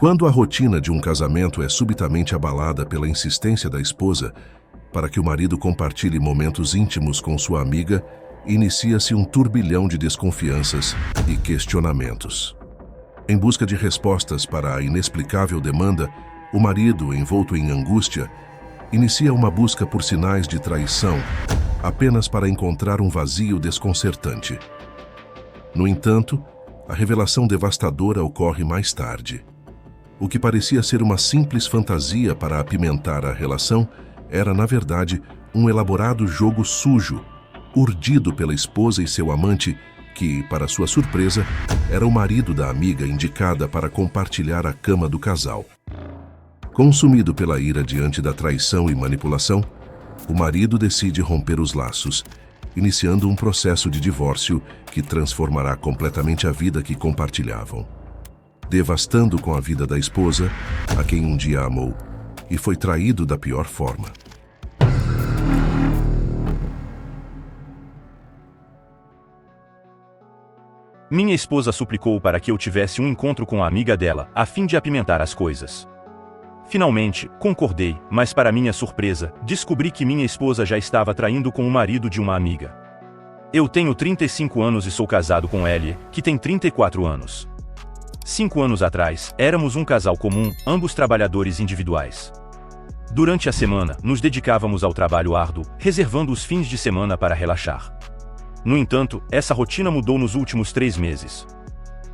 Quando a rotina de um casamento é subitamente abalada pela insistência da esposa para que o marido compartilhe momentos íntimos com sua amiga, inicia-se um turbilhão de desconfianças e questionamentos. Em busca de respostas para a inexplicável demanda, o marido, envolto em angústia, inicia uma busca por sinais de traição, apenas para encontrar um vazio desconcertante. No entanto, a revelação devastadora ocorre mais tarde. O que parecia ser uma simples fantasia para apimentar a relação era, na verdade, um elaborado jogo sujo, urdido pela esposa e seu amante, que, para sua surpresa, era o marido da amiga indicada para compartilhar a cama do casal. Consumido pela ira diante da traição e manipulação, o marido decide romper os laços, iniciando um processo de divórcio que transformará completamente a vida que compartilhavam, devastando com a vida da esposa, a quem um dia amou, e foi traído da pior forma. Minha esposa suplicou para que eu tivesse um encontro com a amiga dela, a fim de apimentar as coisas. Finalmente, concordei, mas para minha surpresa, descobri que minha esposa já estava traindo com o marido de uma amiga. Eu tenho 35 anos e sou casado com Ellie, que tem 34 anos. 5 anos atrás, éramos um casal comum, ambos trabalhadores individuais. Durante a semana, nos dedicávamos ao trabalho árduo, reservando os fins de semana para relaxar. No entanto, essa rotina mudou nos últimos 3 meses.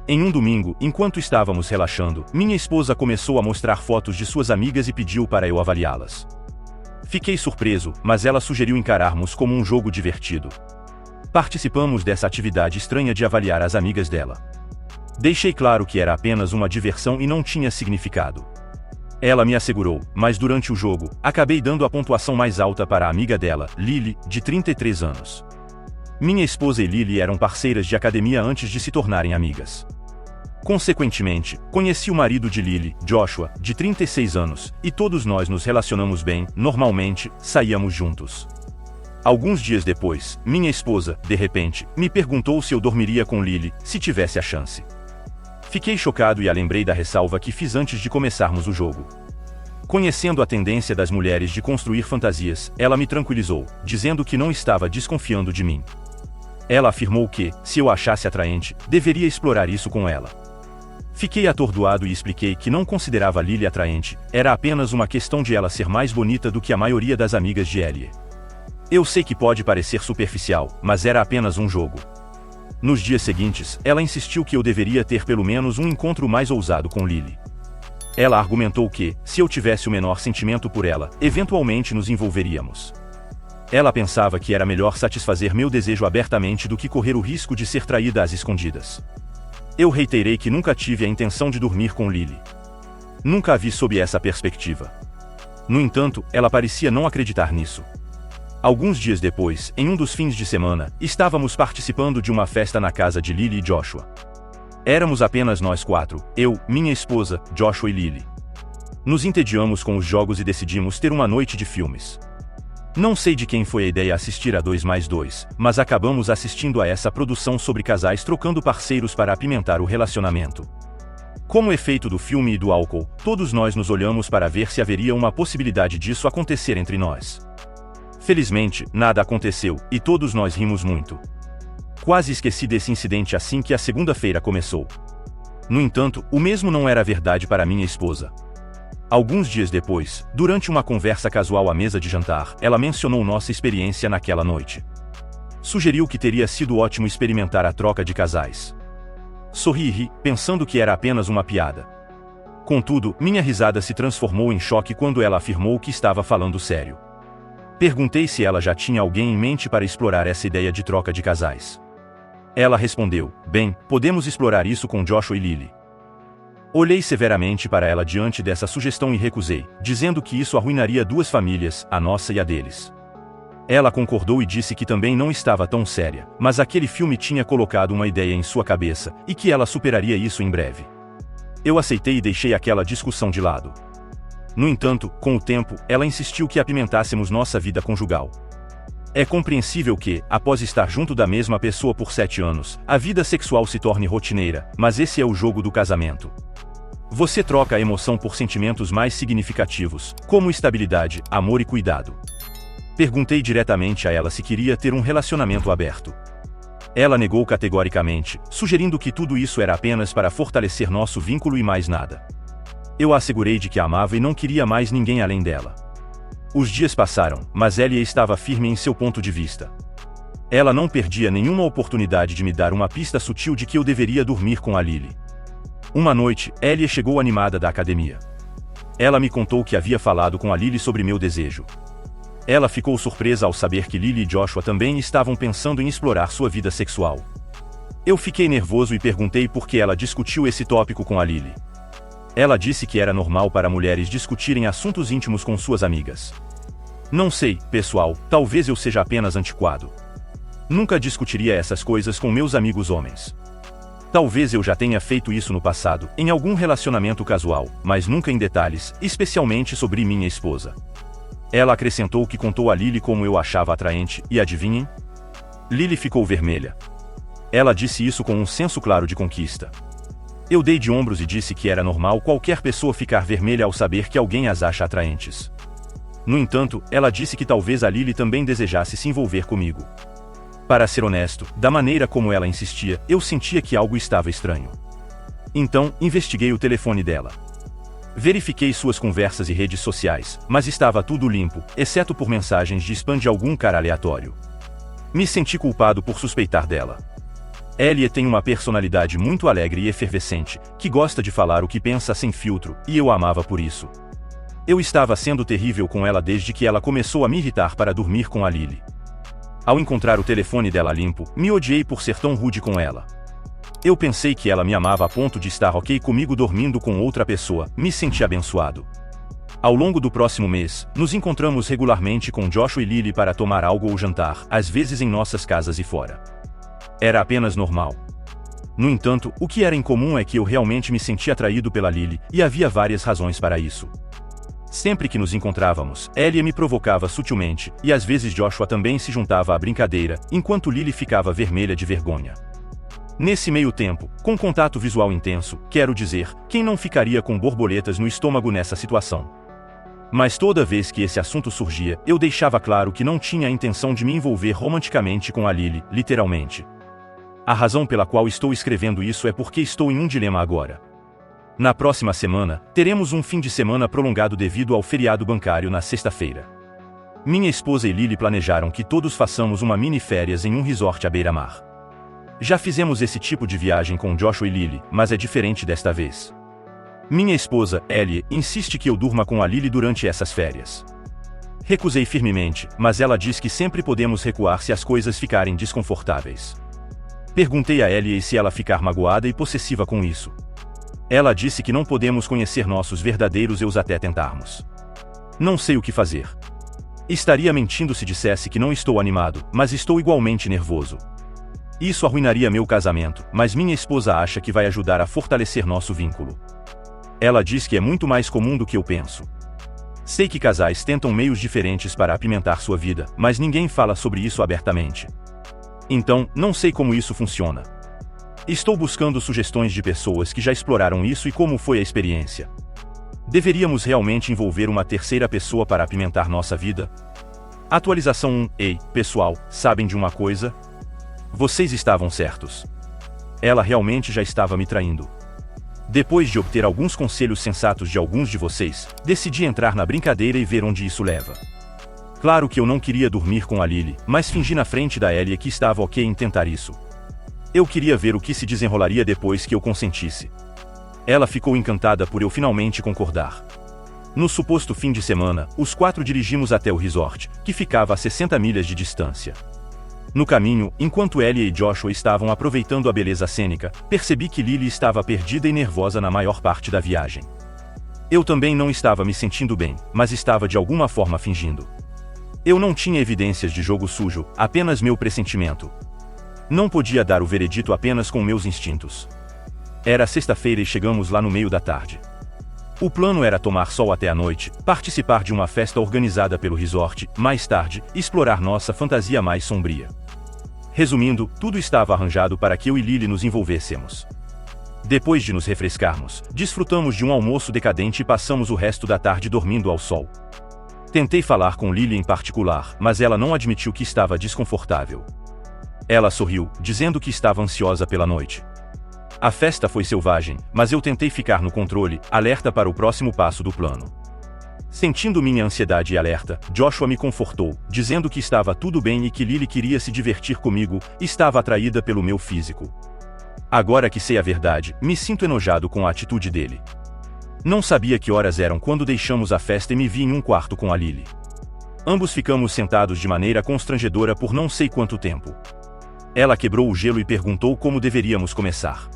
Em um domingo, enquanto estávamos relaxando, minha esposa começou a mostrar fotos de suas amigas e pediu para eu avaliá-las. Fiquei surpreso, mas ela sugeriu encararmos como um jogo divertido. Participamos dessa atividade estranha de avaliar as amigas dela. Deixei claro que era apenas uma diversão e não tinha significado. Ela me assegurou, mas durante o jogo, acabei dando a pontuação mais alta para a amiga dela, Lily, de 33 anos. Minha esposa e Lily eram parceiras de academia antes de se tornarem amigas. Consequentemente, conheci o marido de Lily, Joshua, de 36 anos, e todos nós nos relacionamos bem, normalmente, saíamos juntos. Alguns dias depois, minha esposa, de repente, me perguntou se eu dormiria com Lily, se tivesse a chance. Fiquei chocado e a lembrei da ressalva que fiz antes de começarmos o jogo. Conhecendo a tendência das mulheres de construir fantasias, ela me tranquilizou, dizendo que não estava desconfiando de mim. Ela afirmou que, se eu achasse atraente, deveria explorar isso com ela. Fiquei atordoado e expliquei que não considerava Lily atraente, era apenas uma questão de ela ser mais bonita do que a maioria das amigas de Ellie. Eu sei que pode parecer superficial, mas era apenas um jogo. Nos dias seguintes, ela insistiu que eu deveria ter pelo menos um encontro mais ousado com Lily. Ela argumentou que, se eu tivesse o menor sentimento por ela, eventualmente nos envolveríamos. Ela pensava que era melhor satisfazer meu desejo abertamente do que correr o risco de ser traída às escondidas. Eu reiterei que nunca tive a intenção de dormir com Lily. Nunca a vi sob essa perspectiva. No entanto, ela parecia não acreditar nisso. Alguns dias depois, em um dos fins de semana, estávamos participando de uma festa na casa de Lily e Joshua. Éramos apenas nós 4, eu, minha esposa, Joshua e Lily. Nos entediamos com os jogos e decidimos ter uma noite de filmes. Não sei de quem foi a ideia assistir a 2+2, mas acabamos assistindo a essa produção sobre casais trocando parceiros para apimentar o relacionamento. Como efeito do filme e do álcool, todos nós nos olhamos para ver se haveria uma possibilidade disso acontecer entre nós. Felizmente, nada aconteceu, e todos nós rimos muito. Quase esqueci desse incidente assim que a segunda-feira começou. No entanto, o mesmo não era verdade para minha esposa. Alguns dias depois, durante uma conversa casual à mesa de jantar, ela mencionou nossa experiência naquela noite. Sugeriu que teria sido ótimo experimentar a troca de casais. Sorri e ri, pensando que era apenas uma piada. Contudo, minha risada se transformou em choque quando ela afirmou que estava falando sério. Perguntei se ela já tinha alguém em mente para explorar essa ideia de troca de casais. Ela respondeu, bem, podemos explorar isso com Joshua e Lily. Olhei severamente para ela diante dessa sugestão e recusei, dizendo que isso arruinaria 2 famílias, a nossa e a deles. Ela concordou e disse que também não estava tão séria, mas aquele filme tinha colocado uma ideia em sua cabeça, e que ela superaria isso em breve. Eu aceitei e deixei aquela discussão de lado. No entanto, com o tempo, ela insistiu que apimentássemos nossa vida conjugal. É compreensível que, após estar junto da mesma pessoa por 7 anos, a vida sexual se torne rotineira, mas esse é o jogo do casamento. Você troca a emoção por sentimentos mais significativos, como estabilidade, amor e cuidado. Perguntei diretamente a ela se queria ter um relacionamento aberto. Ela negou categoricamente, sugerindo que tudo isso era apenas para fortalecer nosso vínculo e mais nada. Eu a assegurei de que a amava e não queria mais ninguém além dela. Os dias passaram, mas Ellie estava firme em seu ponto de vista. Ela não perdia nenhuma oportunidade de me dar uma pista sutil de que eu deveria dormir com a Lily. Uma noite, Ellie chegou animada da academia. Ela me contou que havia falado com a Lily sobre meu desejo. Ela ficou surpresa ao saber que Lily e Joshua também estavam pensando em explorar sua vida sexual. Eu fiquei nervoso e perguntei por que ela discutiu esse tópico com a Lily. Ela disse que era normal para mulheres discutirem assuntos íntimos com suas amigas. Não sei, pessoal, talvez eu seja apenas antiquado. Nunca discutiria essas coisas com meus amigos homens. Talvez eu já tenha feito isso no passado, em algum relacionamento casual, mas nunca em detalhes, especialmente sobre minha esposa. Ela acrescentou que contou a Lily como eu achava atraente, e adivinhem? Lily ficou vermelha. Ela disse isso com um senso claro de conquista. Eu dei de ombros e disse que era normal qualquer pessoa ficar vermelha ao saber que alguém as acha atraentes. No entanto, ela disse que talvez a Lily também desejasse se envolver comigo. Para ser honesto, da maneira como ela insistia, eu sentia que algo estava estranho. Então, investiguei o telefone dela. Verifiquei suas conversas e redes sociais, mas estava tudo limpo, exceto por mensagens de spam de algum cara aleatório. Me senti culpado por suspeitar dela. Ellie tem uma personalidade muito alegre e efervescente, que gosta de falar o que pensa sem filtro, e eu a amava por isso. Eu estava sendo terrível com ela desde que ela começou a me irritar para dormir com a Lily. Ao encontrar o telefone dela limpo, me odiei por ser tão rude com ela. Eu pensei que ela me amava a ponto de estar ok comigo dormindo com outra pessoa, me senti abençoado. Ao longo do próximo mês, nos encontramos regularmente com Joshua e Lily para tomar algo ou jantar, às vezes em nossas casas e fora. Era apenas normal. No entanto, o que era incomum é que eu realmente me sentia atraído pela Lily, e havia várias razões para isso. Sempre que nos encontrávamos, Ellie me provocava sutilmente, e às vezes Joshua também se juntava à brincadeira, enquanto Lily ficava vermelha de vergonha. Nesse meio tempo, com contato visual intenso, quero dizer, quem não ficaria com borboletas no estômago nessa situação? Mas toda vez que esse assunto surgia, eu deixava claro que não tinha a intenção de me envolver romanticamente com a Lily, literalmente. A razão pela qual estou escrevendo isso é porque estou em um dilema agora. Na próxima semana, teremos um fim de semana prolongado devido ao feriado bancário na sexta-feira. Minha esposa e Lily planejaram que todos façamos uma mini-férias em um resort à beira-mar. Já fizemos esse tipo de viagem com Joshua e Lily, mas é diferente desta vez. Minha esposa, Ellie, insiste que eu durma com a Lily durante essas férias. Recusei firmemente, mas ela diz que sempre podemos recuar se as coisas ficarem desconfortáveis. Perguntei a Ellie se ela ficar magoada e possessiva com isso. Ela disse que não podemos conhecer nossos verdadeiros eus até tentarmos. Não sei o que fazer. Estaria mentindo se dissesse que não estou animado, mas estou igualmente nervoso. Isso arruinaria meu casamento, mas minha esposa acha que vai ajudar a fortalecer nosso vínculo. Ela diz que é muito mais comum do que eu penso. Sei que casais tentam meios diferentes para apimentar sua vida, mas ninguém fala sobre isso abertamente. Então, não sei como isso funciona. Estou buscando sugestões de pessoas que já exploraram isso e como foi a experiência. Deveríamos realmente envolver uma terceira pessoa para apimentar nossa vida? Atualização 1. Ei, pessoal, sabem de uma coisa? Vocês estavam certos. Ela realmente já estava me traindo. Depois de obter alguns conselhos sensatos de alguns de vocês, decidi entrar na brincadeira e ver onde isso leva. Claro que eu não queria dormir com a Lily, mas fingi na frente da Ellie que estava ok em tentar isso. Eu queria ver o que se desenrolaria depois que eu consentisse. Ela ficou encantada por eu finalmente concordar. No suposto fim de semana, os 4 dirigimos até o resort, que ficava a 60 milhas de distância. No caminho, enquanto Ellie e Joshua estavam aproveitando a beleza cênica, percebi que Lily estava perdida e nervosa na maior parte da viagem. Eu também não estava me sentindo bem, mas estava de alguma forma fingindo. Eu não tinha evidências de jogo sujo, apenas meu pressentimento. Não podia dar o veredito apenas com meus instintos. Era sexta-feira e chegamos lá no meio da tarde. O plano era tomar sol até a noite, participar de uma festa organizada pelo resort, mais tarde, explorar nossa fantasia mais sombria. Resumindo, tudo estava arranjado para que eu e Lily nos envolvêssemos. Depois de nos refrescarmos, desfrutamos de um almoço decadente e passamos o resto da tarde dormindo ao sol. Tentei falar com Lily em particular, mas ela não admitiu que estava desconfortável. Ela sorriu, dizendo que estava ansiosa pela noite. A festa foi selvagem, mas eu tentei ficar no controle, alerta para o próximo passo do plano. Sentindo minha ansiedade e alerta, Joshua me confortou, dizendo que estava tudo bem e que Lily queria se divertir comigo, e estava atraída pelo meu físico. Agora que sei a verdade, me sinto enojado com a atitude dele. Não sabia que horas eram quando deixamos a festa e me vi em um quarto com a Lily. Ambos ficamos sentados de maneira constrangedora por não sei quanto tempo. Ela quebrou o gelo e perguntou como deveríamos começar.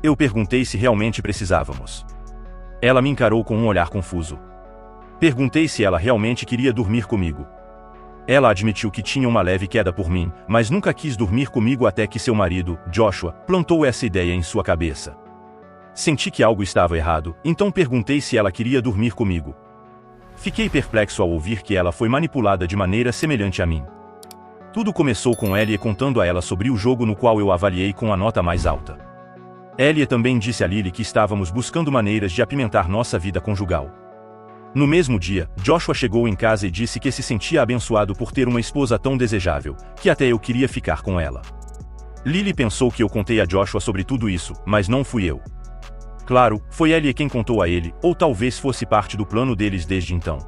Eu perguntei se realmente precisávamos. Ela me encarou com um olhar confuso. Perguntei se ela realmente queria dormir comigo. Ela admitiu que tinha uma leve queda por mim, mas nunca quis dormir comigo até que seu marido, Joshua, plantou essa ideia em sua cabeça. Senti que algo estava errado, então perguntei se ela queria dormir comigo. Fiquei perplexo ao ouvir que ela foi manipulada de maneira semelhante a mim. Tudo começou com Ellie contando a ela sobre o jogo no qual eu avaliei com a nota mais alta. Ellie também disse a Lily que estávamos buscando maneiras de apimentar nossa vida conjugal. No mesmo dia, Joshua chegou em casa e disse que se sentia abençoado por ter uma esposa tão desejável, que até eu queria ficar com ela. Lily pensou que eu contei a Joshua sobre tudo isso, mas não fui eu. Claro, foi Ellie quem contou a ele, ou talvez fosse parte do plano deles desde então.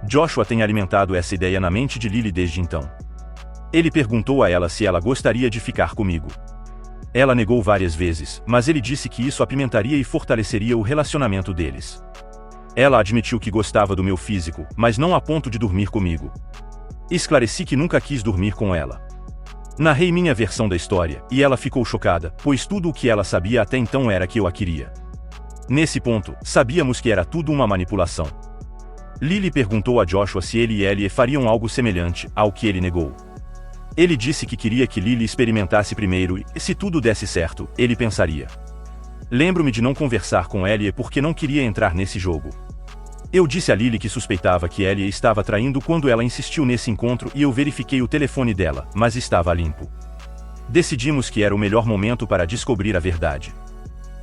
Joshua tem alimentado essa ideia na mente de Lily desde então. Ele perguntou a ela se ela gostaria de ficar comigo. Ela negou várias vezes, mas ele disse que isso apimentaria e fortaleceria o relacionamento deles. Ela admitiu que gostava do meu físico, mas não a ponto de dormir comigo. Esclareci que nunca quis dormir com ela. Narrei minha versão da história, e ela ficou chocada, pois tudo o que ela sabia até então era que eu a queria. Nesse ponto, sabíamos que era tudo uma manipulação. Lily perguntou a Joshua se ele e Ellie fariam algo semelhante, ao que ele negou. Ele disse que queria que Lily experimentasse primeiro e, se tudo desse certo, ele pensaria. Lembro-me de não conversar com Ellie porque não queria entrar nesse jogo. Eu disse a Lily que suspeitava que Ellie estava traindo quando ela insistiu nesse encontro e eu verifiquei o telefone dela, mas estava limpo. Decidimos que era o melhor momento para descobrir a verdade.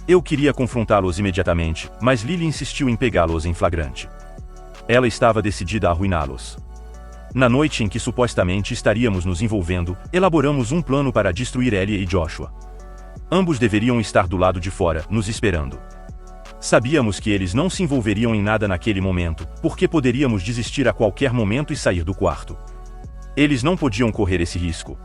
Eu queria confrontá-los imediatamente, mas Lily insistiu em pegá-los em flagrante. Ela estava decidida a arruiná-los. Na noite em que supostamente estaríamos nos envolvendo, elaboramos um plano para destruir Ellie e Joshua. Ambos deveriam estar do lado de fora, nos esperando. Sabíamos que eles não se envolveriam em nada naquele momento, porque poderíamos desistir a qualquer momento e sair do quarto. Eles não podiam correr esse risco.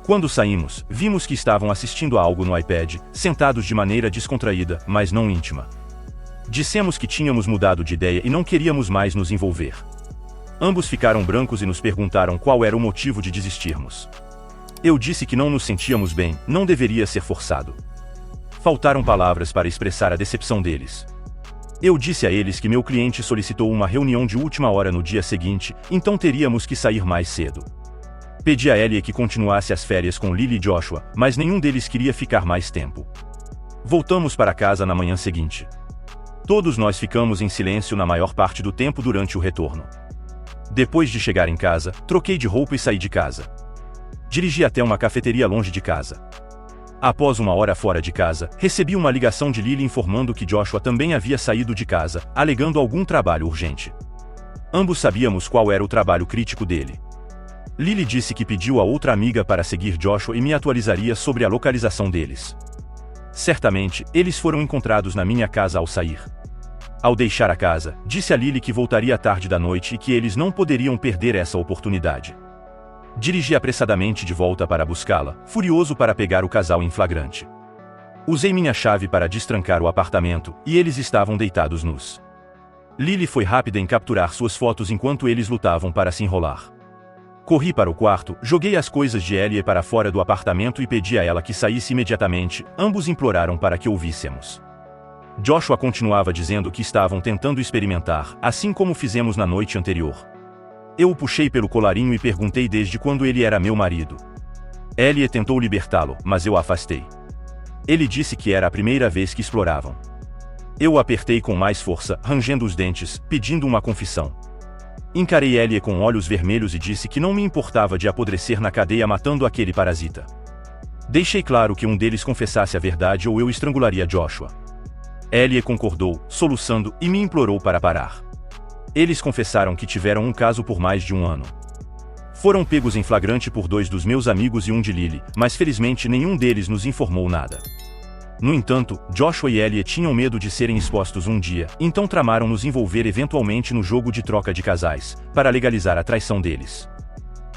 Quando saímos, vimos que estavam assistindo a algo no iPad, sentados de maneira descontraída, mas não íntima. Dissemos que tínhamos mudado de ideia e não queríamos mais nos envolver. Ambos ficaram brancos e nos perguntaram qual era o motivo de desistirmos. Eu disse que não nos sentíamos bem, não deveria ser forçado. Faltaram palavras para expressar a decepção deles. Eu disse a eles que meu cliente solicitou uma reunião de última hora no dia seguinte, então teríamos que sair mais cedo. Pedi a Ellie que continuasse as férias com Lily e Joshua, mas nenhum deles queria ficar mais tempo. Voltamos para casa na manhã seguinte. Todos nós ficamos em silêncio na maior parte do tempo durante o retorno. Depois de chegar em casa, troquei de roupa e saí de casa. Dirigi até uma cafeteria longe de casa. Após uma hora fora de casa, recebi uma ligação de Lily informando que Joshua também havia saído de casa, alegando algum trabalho urgente. Ambos sabíamos qual era o trabalho crítico dele. Lily disse que pediu a outra amiga para seguir Joshua e me atualizaria sobre a localização deles. Certamente, eles foram encontrados na minha casa ao sair. Ao deixar a casa, disse a Lily que voltaria à tarde da noite e que eles não poderiam perder essa oportunidade. Dirigi apressadamente de volta para buscá-la, furioso para pegar o casal em flagrante. Usei minha chave para destrancar o apartamento, e eles estavam deitados nus. Lily foi rápida em capturar suas fotos enquanto eles lutavam para se enrolar. Corri para o quarto, joguei as coisas de Ellie para fora do apartamento e pedi a ela que saísse imediatamente, ambos imploraram para que ouvíssemos. Joshua continuava dizendo que estavam tentando experimentar, assim como fizemos na noite anterior. Eu o puxei pelo colarinho e perguntei desde quando ele era meu marido. Ellie tentou libertá-lo, mas eu a afastei. Ele disse que era a primeira vez que exploravam. Eu o apertei com mais força, rangendo os dentes, pedindo uma confissão. Encarei Ellie com olhos vermelhos e disse que não me importava de apodrecer na cadeia matando aquele parasita. Deixei claro que um deles confessasse a verdade ou eu estrangularia Joshua. Ellie concordou, soluçando, e me implorou para parar. Eles confessaram que tiveram um caso por mais de um ano. Foram pegos em flagrante por 2 dos meus amigos e um de Lily, mas felizmente nenhum deles nos informou nada. No entanto, Joshua e Ellie tinham medo de serem expostos um dia, então tramaram nos envolver eventualmente no jogo de troca de casais, para legalizar a traição deles.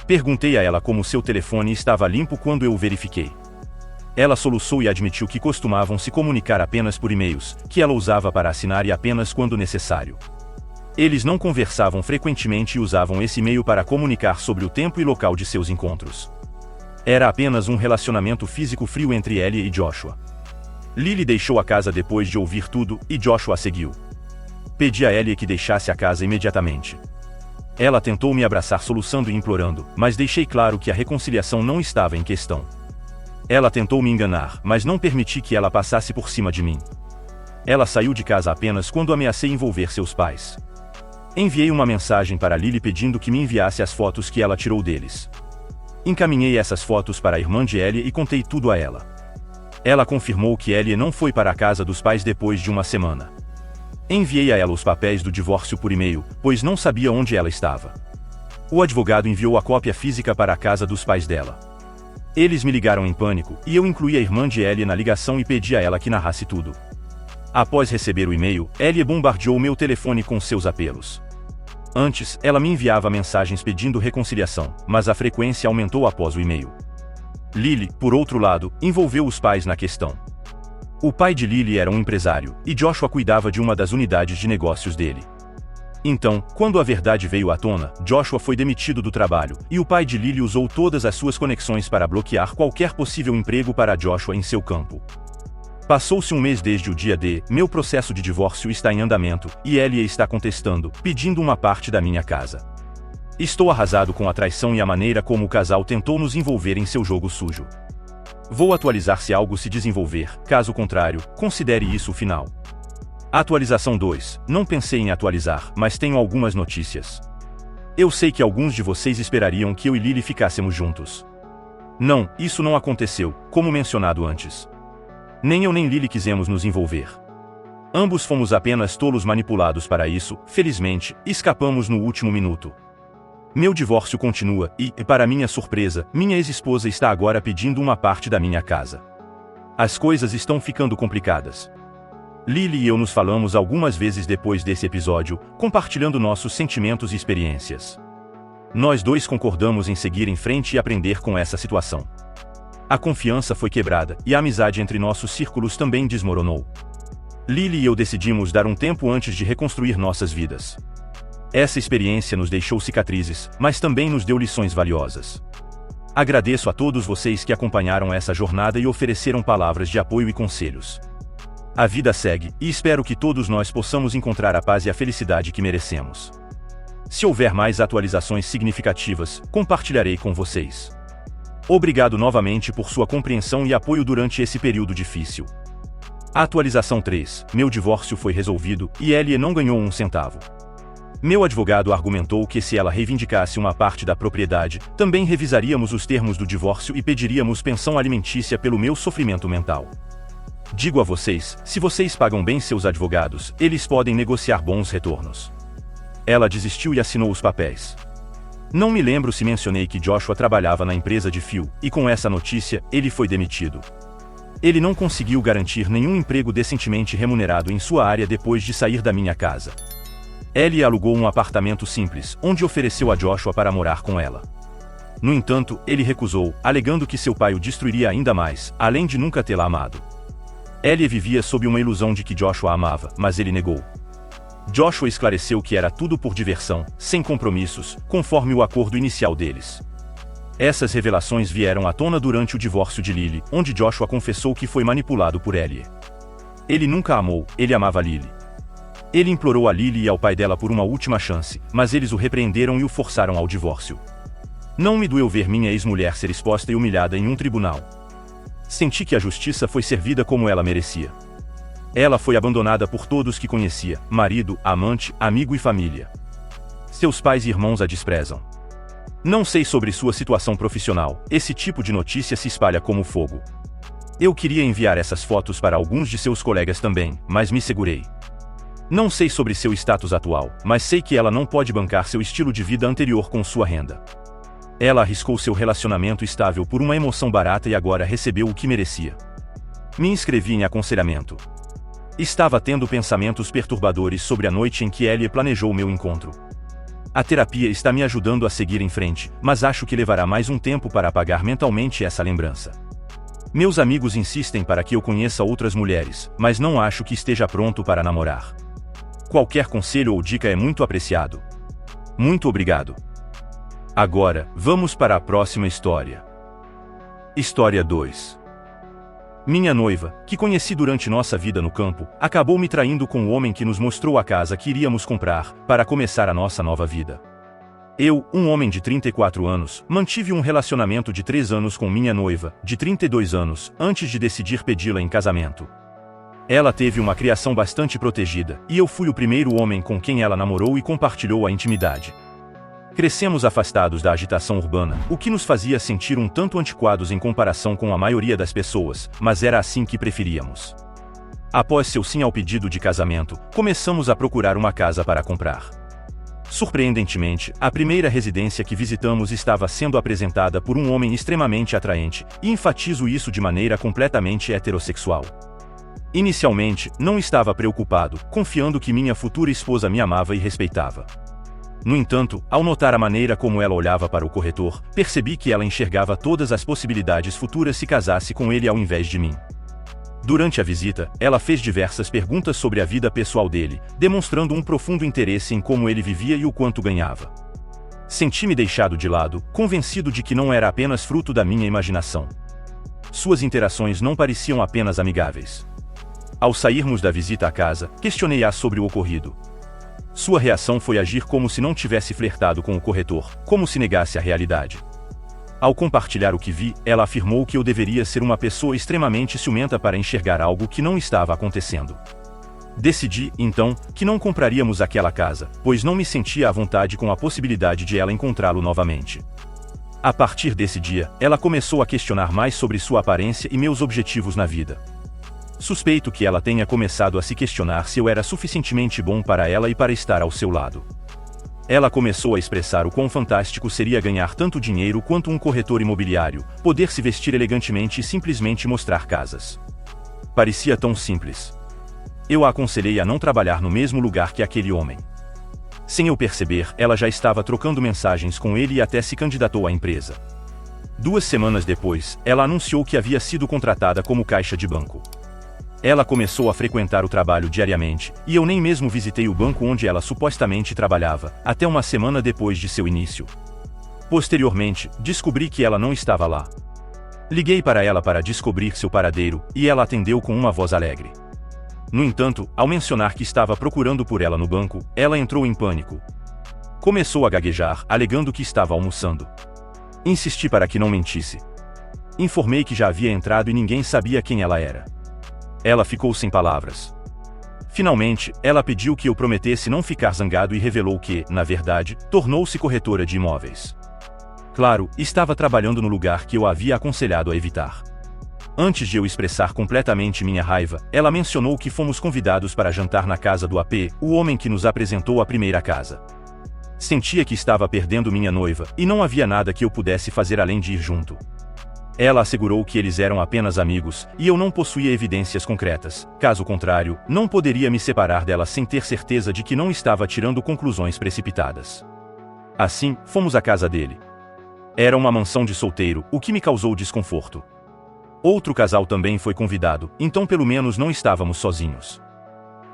Perguntei a ela como seu telefone estava limpo quando eu o verifiquei. Ela soluçou e admitiu que costumavam se comunicar apenas por e-mails, que ela usava para assinar e apenas quando necessário. Eles não conversavam frequentemente e usavam esse e-mail para comunicar sobre o tempo e local de seus encontros. Era apenas um relacionamento físico frio entre Ellie e Joshua. Lily deixou a casa depois de ouvir tudo, e Joshua a seguiu. Pedi a Ellie que deixasse a casa imediatamente. Ela tentou me abraçar soluçando e implorando, mas deixei claro que a reconciliação não estava em questão. Ela tentou me enganar, mas não permiti que ela passasse por cima de mim. Ela saiu de casa apenas quando ameacei envolver seus pais. Enviei uma mensagem para Lily pedindo que me enviasse as fotos que ela tirou deles. Encaminhei essas fotos para a irmã de Ellie e contei tudo a ela. Ela confirmou que Ellie não foi para a casa dos pais depois de uma semana. Enviei a ela os papéis do divórcio por e-mail, pois não sabia onde ela estava. O advogado enviou a cópia física para a casa dos pais dela. Eles me ligaram em pânico, e eu incluí a irmã de Ellie na ligação e pedi a ela que narrasse tudo. Após receber o e-mail, Ellie bombardeou meu telefone com seus apelos. Antes, ela me enviava mensagens pedindo reconciliação, mas a frequência aumentou após o e-mail. Lily, por outro lado, envolveu os pais na questão. O pai de Lily era um empresário, e Joshua cuidava de uma das unidades de negócios dele. Então, quando a verdade veio à tona, Joshua foi demitido do trabalho, e o pai de Lily usou todas as suas conexões para bloquear qualquer possível emprego para Joshua em seu campo. Passou-se um mês desde o dia D, meu processo de divórcio está em andamento, e Ellie está contestando, pedindo uma parte da minha casa. Estou arrasado com a traição e a maneira como o casal tentou nos envolver em seu jogo sujo. Vou atualizar se algo se desenvolver, caso contrário, considere isso o final. Atualização 2. Não pensei em atualizar, mas tenho algumas notícias. Eu sei que alguns de vocês esperariam que eu e Lily ficássemos juntos. Não, isso não aconteceu, como mencionado antes. Nem eu nem Lily quisemos nos envolver. Ambos fomos apenas tolos manipulados para isso, felizmente, escapamos no último minuto. Meu divórcio continua e, para minha surpresa, minha ex-esposa está agora pedindo uma parte da minha casa. As coisas estão ficando complicadas. Lily e eu nos falamos algumas vezes depois desse episódio, compartilhando nossos sentimentos e experiências. Nós dois concordamos em seguir em frente e aprender com essa situação. A confiança foi quebrada, e a amizade entre nossos círculos também desmoronou. Lily e eu decidimos dar um tempo antes de reconstruir nossas vidas. Essa experiência nos deixou cicatrizes, mas também nos deu lições valiosas. Agradeço a todos vocês que acompanharam essa jornada e ofereceram palavras de apoio e conselhos. A vida segue, e espero que todos nós possamos encontrar a paz e a felicidade que merecemos. Se houver mais atualizações significativas, compartilharei com vocês. Obrigado novamente por sua compreensão e apoio durante esse período difícil. Atualização 3. Meu divórcio foi resolvido, e Ellie não ganhou um centavo. Meu advogado argumentou que se ela reivindicasse uma parte da propriedade, também revisaríamos os termos do divórcio e pediríamos pensão alimentícia pelo meu sofrimento mental. Digo a vocês, se vocês pagam bem seus advogados, eles podem negociar bons retornos. Ela desistiu e assinou os papéis. Não me lembro se mencionei que Joshua trabalhava na empresa de fio, e com essa notícia, ele foi demitido. Ele não conseguiu garantir nenhum emprego decentemente remunerado em sua área depois de sair da minha casa. Ellie alugou um apartamento simples, onde ofereceu a Joshua para morar com ela. No entanto, ele recusou, alegando que seu pai o destruiria ainda mais, além de nunca tê-la amado. Ellie vivia sob uma ilusão de que Joshua a amava, mas ele negou. Joshua esclareceu que era tudo por diversão, sem compromissos, conforme o acordo inicial deles. Essas revelações vieram à tona durante o divórcio de Lily, onde Joshua confessou que foi manipulado por Ellie. Ele nunca a amou, ele amava Lily. Ele implorou a Lily e ao pai dela por uma última chance, mas eles o repreenderam e o forçaram ao divórcio. Não me doeu ver minha ex-mulher ser exposta e humilhada em um tribunal. Senti que a justiça foi servida como ela merecia. Ela foi abandonada por todos que conhecia, marido, amante, amigo e família. Seus pais e irmãos a desprezam. Não sei sobre sua situação profissional, esse tipo de notícia se espalha como fogo. Eu queria enviar essas fotos para alguns de seus colegas também, mas me segurei. Não sei sobre seu status atual, mas sei que ela não pode bancar seu estilo de vida anterior com sua renda. Ela arriscou seu relacionamento estável por uma emoção barata e agora recebeu o que merecia. Me inscrevi em aconselhamento. Estava tendo pensamentos perturbadores sobre a noite em que Ellie planejou meu encontro. A terapia está me ajudando a seguir em frente, mas acho que levará mais um tempo para apagar mentalmente essa lembrança. Meus amigos insistem para que eu conheça outras mulheres, mas não acho que esteja pronto para namorar. Qualquer conselho ou dica é muito apreciado. Muito obrigado. Agora, vamos para a próxima história. História 2. Minha noiva, que conheci durante nossa vida no campo, acabou me traindo com o homem que nos mostrou a casa que iríamos comprar, para começar a nossa nova vida. Eu, um homem de 34 anos, mantive um relacionamento de 3 anos com minha noiva, de 32 anos, antes de decidir pedi-la em casamento. Ela teve uma criação bastante protegida, e eu fui o primeiro homem com quem ela namorou e compartilhou a intimidade. Crescemos afastados da agitação urbana, o que nos fazia sentir um tanto antiquados em comparação com a maioria das pessoas, mas era assim que preferíamos. Após seu sim ao pedido de casamento, começamos a procurar uma casa para comprar. Surpreendentemente, a primeira residência que visitamos estava sendo apresentada por um homem extremamente atraente, e enfatizo isso de maneira completamente heterossexual. Inicialmente, não estava preocupado, confiando que minha futura esposa me amava e respeitava. No entanto, ao notar a maneira como ela olhava para o corretor, percebi que ela enxergava todas as possibilidades futuras se casasse com ele ao invés de mim. Durante a visita, ela fez diversas perguntas sobre a vida pessoal dele, demonstrando um profundo interesse em como ele vivia e o quanto ganhava. Senti-me deixado de lado, convencido de que não era apenas fruto da minha imaginação. Suas interações não pareciam apenas amigáveis. Ao sairmos da visita à casa, questionei-a sobre o ocorrido. Sua reação foi agir como se não tivesse flertado com o corretor, como se negasse a realidade. Ao compartilhar o que vi, ela afirmou que eu deveria ser uma pessoa extremamente ciumenta para enxergar algo que não estava acontecendo. Decidi, então, que não compraríamos aquela casa, pois não me sentia à vontade com a possibilidade de ela encontrá-lo novamente. A partir desse dia, ela começou a questionar mais sobre sua aparência e meus objetivos na vida. Suspeito que ela tenha começado a se questionar se eu era suficientemente bom para ela e para estar ao seu lado. Ela começou a expressar o quão fantástico seria ganhar tanto dinheiro quanto um corretor imobiliário, poder se vestir elegantemente e simplesmente mostrar casas. Parecia tão simples. Eu a aconselhei a não trabalhar no mesmo lugar que aquele homem. Sem eu perceber, ela já estava trocando mensagens com ele e até se candidatou à empresa. 2 semanas depois, ela anunciou que havia sido contratada como caixa de banco. Ela começou a frequentar o trabalho diariamente, e eu nem mesmo visitei o banco onde ela supostamente trabalhava, até uma semana depois de seu início. Posteriormente, descobri que ela não estava lá. Liguei para ela para descobrir seu paradeiro, e ela atendeu com uma voz alegre. No entanto, ao mencionar que estava procurando por ela no banco, ela entrou em pânico. Começou a gaguejar, alegando que estava almoçando. Insisti para que não mentisse. Informei que já havia entrado e ninguém sabia quem ela era. Ela ficou sem palavras. Finalmente, ela pediu que eu prometesse não ficar zangado e revelou que, na verdade, tornou-se corretora de imóveis. Claro, estava trabalhando no lugar que eu havia aconselhado a evitar. Antes de eu expressar completamente minha raiva, ela mencionou que fomos convidados para jantar na casa do AP, o homem que nos apresentou a primeira casa. Sentia que estava perdendo minha noiva, e não havia nada que eu pudesse fazer além de ir junto. Ela assegurou que eles eram apenas amigos, e eu não possuía evidências concretas. Caso contrário, não poderia me separar dela sem ter certeza de que não estava tirando conclusões precipitadas. Assim, fomos à casa dele. Era uma mansão de solteiro, o que me causou desconforto. Outro casal também foi convidado, então pelo menos não estávamos sozinhos.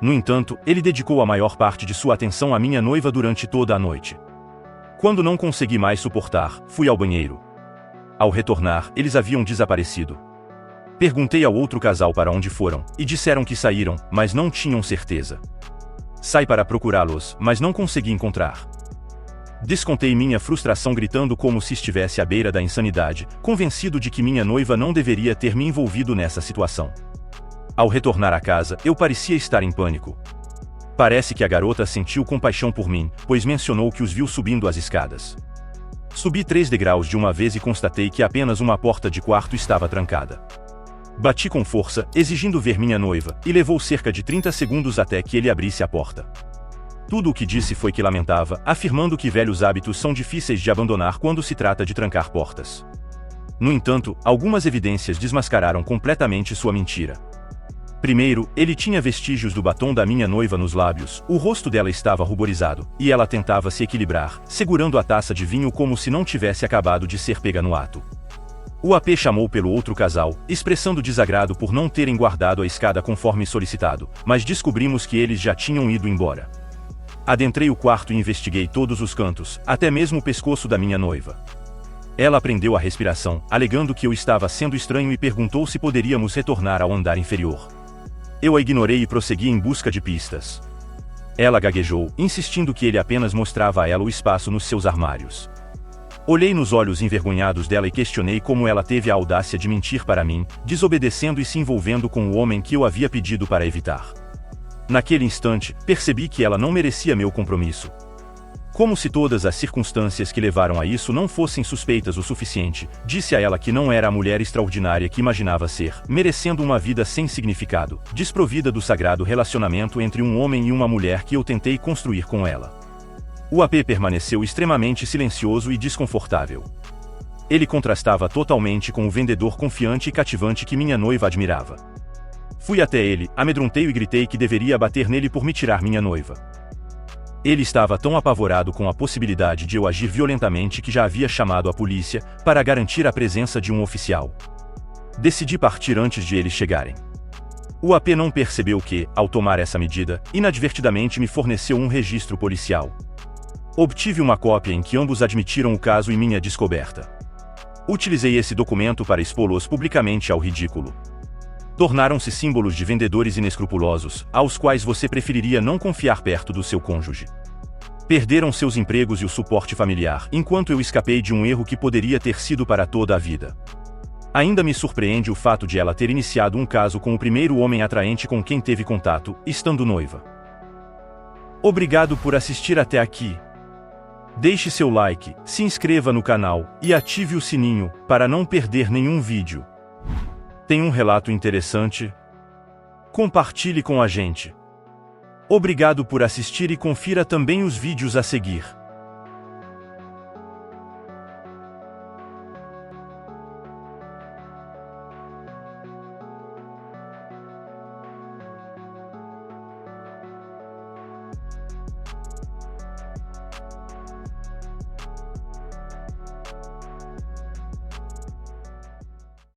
No entanto, ele dedicou a maior parte de sua atenção à minha noiva durante toda a noite. Quando não consegui mais suportar, fui ao banheiro. Ao retornar, eles haviam desaparecido. Perguntei ao outro casal para onde foram, e disseram que saíram, mas não tinham certeza. Saí para procurá-los, mas não consegui encontrar. Descontei minha frustração gritando como se estivesse à beira da insanidade, convencido de que minha noiva não deveria ter me envolvido nessa situação. Ao retornar à casa, eu parecia estar em pânico. Parece que a garota sentiu compaixão por mim, pois mencionou que os viu subindo as escadas. Subi 3 degraus de uma vez e constatei que apenas uma porta de quarto estava trancada. Bati com força, exigindo ver minha noiva, e levou cerca de 30 segundos até que ele abrisse a porta. Tudo o que disse foi que lamentava, afirmando que velhos hábitos são difíceis de abandonar quando se trata de trancar portas. No entanto, algumas evidências desmascararam completamente sua mentira. Primeiro, ele tinha vestígios do batom da minha noiva nos lábios, o rosto dela estava ruborizado, e ela tentava se equilibrar, segurando a taça de vinho como se não tivesse acabado de ser pega no ato. O AP chamou pelo outro casal, expressando desagrado por não terem guardado a escada conforme solicitado, mas descobrimos que eles já tinham ido embora. Adentrei o quarto e investiguei todos os cantos, até mesmo o pescoço da minha noiva. Ela prendeu a respiração, alegando que eu estava sendo estranho e perguntou se poderíamos retornar ao andar inferior. Eu a ignorei e prossegui em busca de pistas. Ela gaguejou, insistindo que ele apenas mostrava a ela o espaço nos seus armários. Olhei nos olhos envergonhados dela e questionei como ela teve a audácia de mentir para mim, desobedecendo e se envolvendo com o homem que eu havia pedido para evitar. Naquele instante, percebi que ela não merecia meu compromisso. Como se todas as circunstâncias que levaram a isso não fossem suspeitas o suficiente, disse a ela que não era a mulher extraordinária que imaginava ser, merecendo uma vida sem significado, desprovida do sagrado relacionamento entre um homem e uma mulher que eu tentei construir com ela. O AP permaneceu extremamente silencioso e desconfortável. Ele contrastava totalmente com o vendedor confiante e cativante que minha noiva admirava. Fui até ele, amedrontei-o e gritei que deveria bater nele por me tirar minha noiva. Ele estava tão apavorado com a possibilidade de eu agir violentamente que já havia chamado a polícia para garantir a presença de um oficial. Decidi partir antes de eles chegarem. O AP não percebeu que, ao tomar essa medida, inadvertidamente me forneceu um registro policial. Obtive uma cópia em que ambos admitiram o caso e minha descoberta. Utilizei esse documento para expô-los publicamente ao ridículo. Tornaram-se símbolos de vendedores inescrupulosos, aos quais você preferiria não confiar perto do seu cônjuge. Perderam seus empregos e o suporte familiar, enquanto eu escapei de um erro que poderia ter sido para toda a vida. Ainda me surpreende o fato de ela ter iniciado um caso com o primeiro homem atraente com quem teve contato, estando noiva. Obrigado por assistir até aqui. Deixe seu like, se inscreva no canal e ative o sininho para não perder nenhum vídeo. Tem um relato interessante? Compartilhe com a gente. Obrigado por assistir e confira também os vídeos a seguir.